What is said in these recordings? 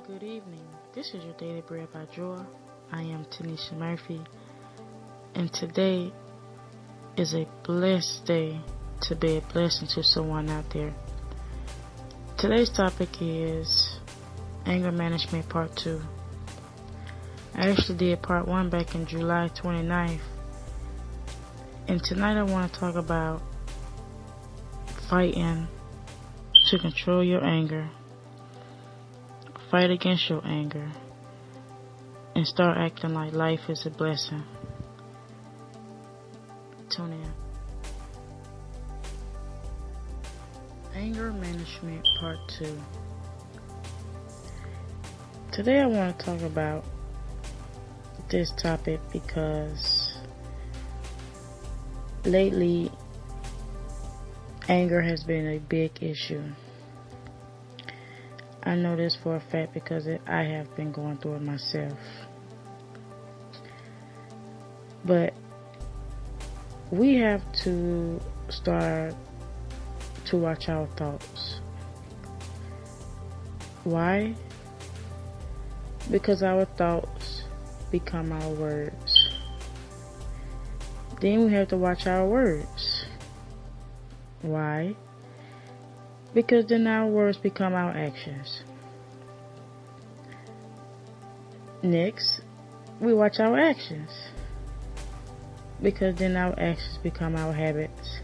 Good evening. This is your Daily Bread by Joy. I am Tanisha Murphy, and today is a blessed day to be a blessing to someone out there. Today's topic is Anger Management Part 2. I actually did Part 1 back in July 29th, and tonight I want to talk about fighting to control your anger. Fight against your anger and start acting like life is a blessing. Tune in. Anger Management Part 2. Today I want to talk about this topic because lately anger has been a big issue. I know this for a fact because I have been going through it myself. But we have to start to watch our thoughts. Why? Because our thoughts become our words. Then we have to watch our words. Why? Because then our words become our actions. Next, we watch our actions. Because then our actions become our habits.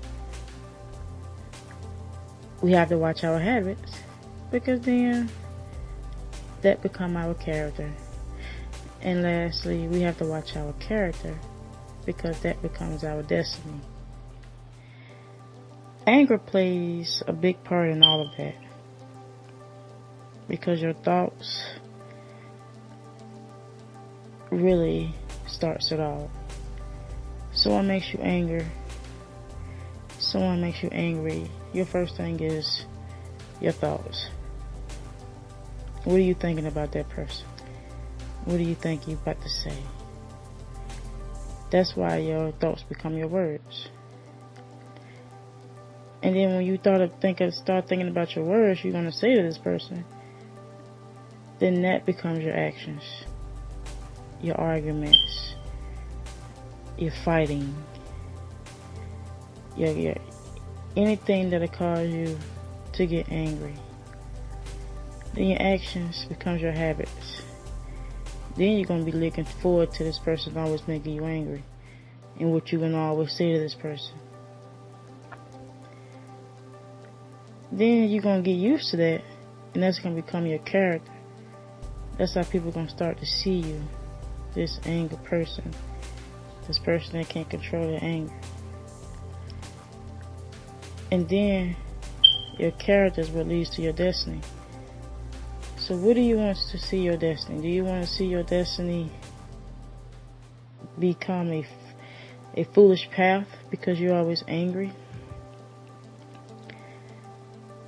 We have to watch our habits. Because then that become our character. And lastly, we have to watch our character. Because that becomes our destiny. Anger plays a big part in all of that. Because your thoughts really starts it all. Someone makes you angry. Someone makes you angry. Your first thing is your thoughts. What are you thinking about that person? What do you think you're about to say? That's why your thoughts become your words. And then when you start thinking about your words you're going to say to this person, then that becomes your actions, your arguments, your fighting, your anything that'll cause you to get angry. Then your actions becomes your habits. Then you're going to be looking forward to this person always making you angry and what you're going to always say to this person. Then you're going to get used to that, and that's going to become your character. That's how people are going to start to see you, this angry person, this person that can't control their anger. And then your character is what leads to your destiny. So what do you want to see your destiny? Do you want to see your destiny become a foolish path because you're always angry?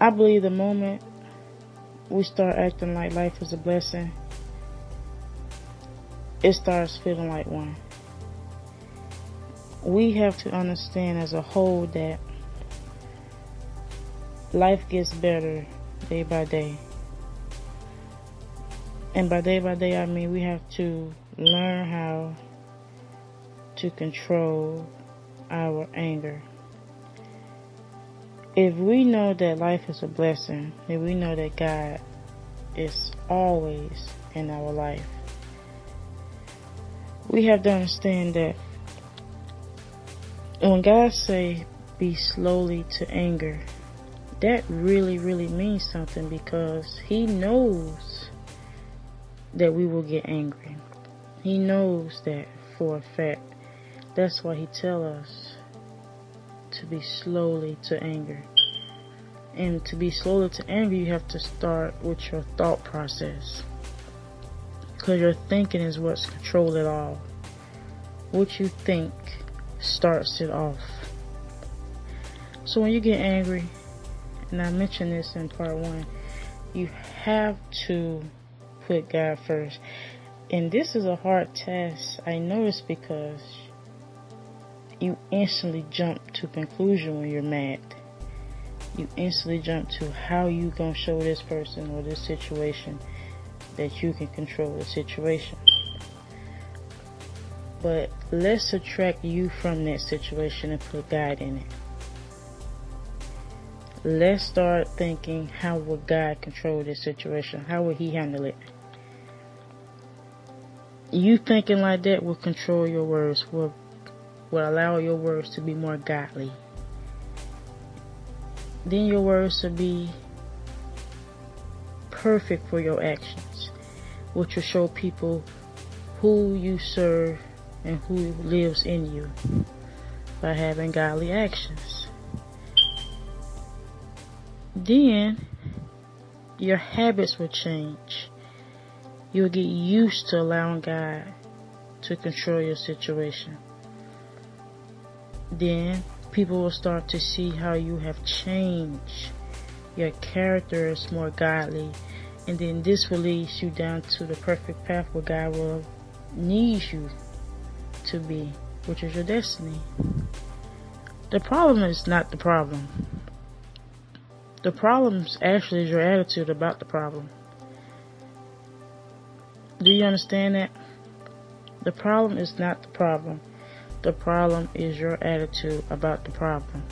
I believe the moment we start acting like life is a blessing, it starts feeling like one. We have to understand as a whole that life gets better day by day. And by day, I mean we have to learn how to control our anger. If we know that life is a blessing, if we know that God is always in our life, we have to understand that when God say be slowly to anger, that really, really means something because He knows that we will get angry. He knows that for a fact. That's why He tells us to be slowly to anger. And to be slowly to anger, you have to start with your thought process. Because your thinking is what's controlled it all. What you think starts it off. So when you get angry, and I mentioned this in part 1, you have to put God first. And this is a hard task. I know it's because you instantly jump to conclusion when you're mad. You instantly jump to how you gonna show this person or this situation that you can control the situation. But let's subtract you from that situation and put God in it. Let's start thinking, how will God control this situation? How will He handle it? You thinking like that will control your words, will allow your words to be more godly. Then your words will be perfect for your actions, which will show people who you serve and who lives in you by having godly actions. Then your habits will change. You'll get used to allowing God to control your situation. Then people will start to see how you have changed. Your character is more godly. And then this will lead you down to the perfect path where God will need you to be, which is your destiny. The problem is not the problem. The problem actually is your attitude about the problem. Do you understand that? The problem is not the problem. The problem is your attitude about the problem.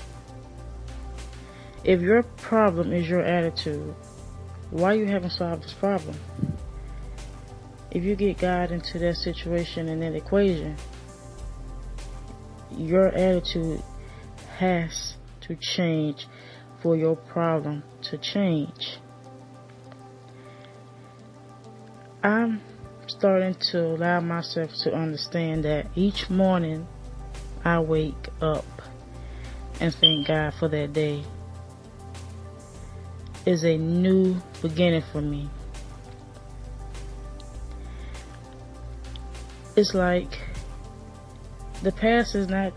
If your problem is your attitude, why you haven't solved this problem? If you get God into that situation and that equation, your attitude has to change for your problem to change. I'm starting to allow myself to understand that each morning I wake up and thank God for that day is a new beginning for me. It's like the past is not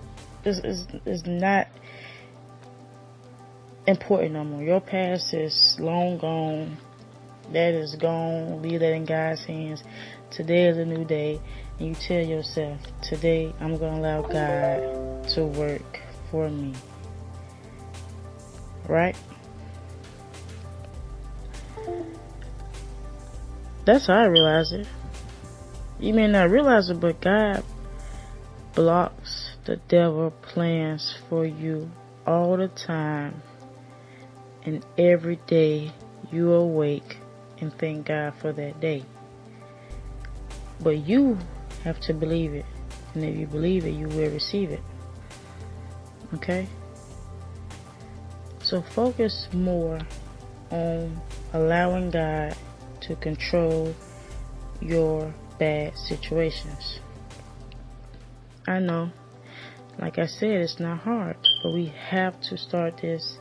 important no more. Your past is long gone. That is gone. Leave that in God's hands. Today is a new day, and you tell yourself, today I'm going to allow God to work for me. Right? That's how I realize it. You may not realize it, but God blocks the devil plans for you all the time. And every day you awake and thank God for that day. But you have to believe it. And if you believe it, you will receive it. Okay? So focus more on allowing God to control your bad situations. I know, like I said, it's not hard, but we have to start this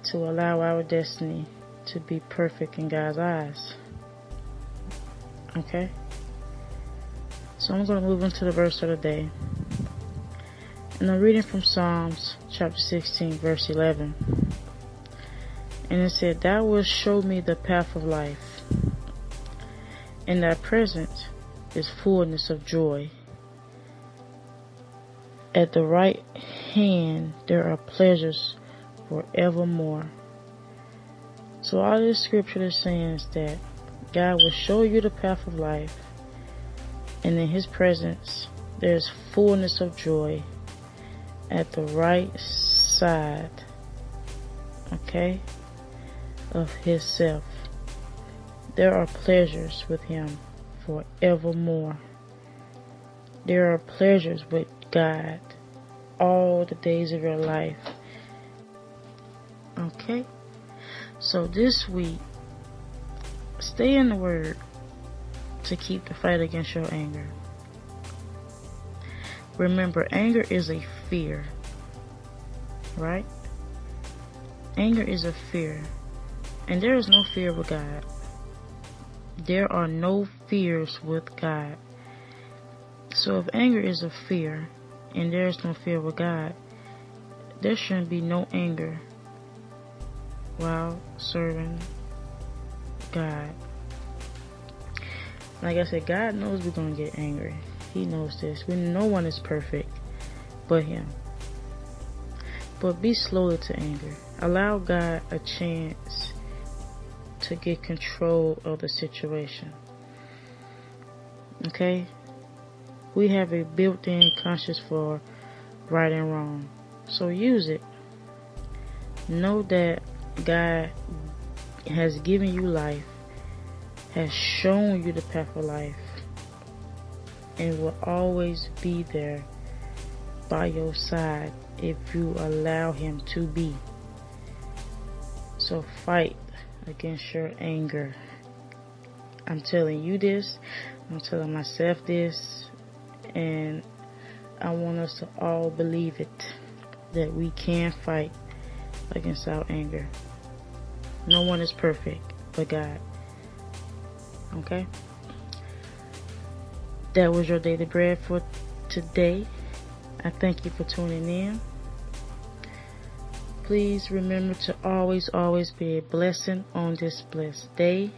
to allow our destiny to be perfect in God's eyes. Okay? So I'm going to move into the verse of the day. And I'm reading from Psalms chapter 16, verse 11. And it said, Thou wilt show me the path of life. In thy presence is fullness of joy. At the right hand there are pleasures forevermore. So all this scripture is saying is that God will show you the path of life, and in His presence there's fullness of joy at the right side, okay, of His self. There are pleasures with Him forevermore. There are pleasures with God all the days of your life. Okay? So this week, stay in the Word to keep the fight against your anger. Remember, anger is a fear. Right? Anger is a fear. And there is no fear with God. There are no fears with God. So if anger is a fear, and there is no fear with God, there shouldn't be no anger while serving God. Like I said, God knows we're going to get angry. He knows this. No one is perfect but Him. But be slow to anger. Allow God a chance to get control of the situation. Okay? We have a built-in conscience for right and wrong. So use it. Know that God has given you life, has shown you the path of life, and will always be there by your side if you allow Him to be. So fight against your anger. I'm telling you this, I'm telling myself this, and I want us to all believe it, that we can fight against our anger. No one is perfect but God. Okay? That was your daily bread for today. I thank you for tuning in. Please remember to always be a blessing on this blessed day.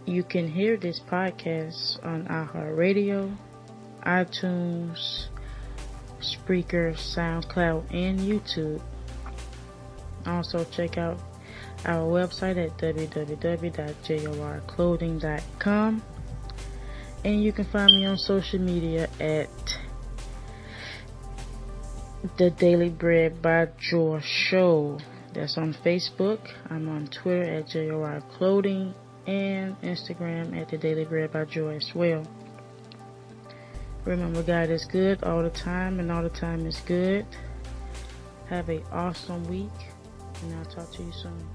You can hear this podcast on iHeartRadio, iTunes, Spreaker, SoundCloud, and YouTube. Also check out our website at www.jorclothing.com, and you can find me on social media at The Daily Bread by Joy Show. That's on Facebook. I'm on Twitter at jorclothing and Instagram at The Daily Bread by Joy as well. Remember, God is good all the time, and all the time is good. Have an awesome week, and I'll talk to you soon.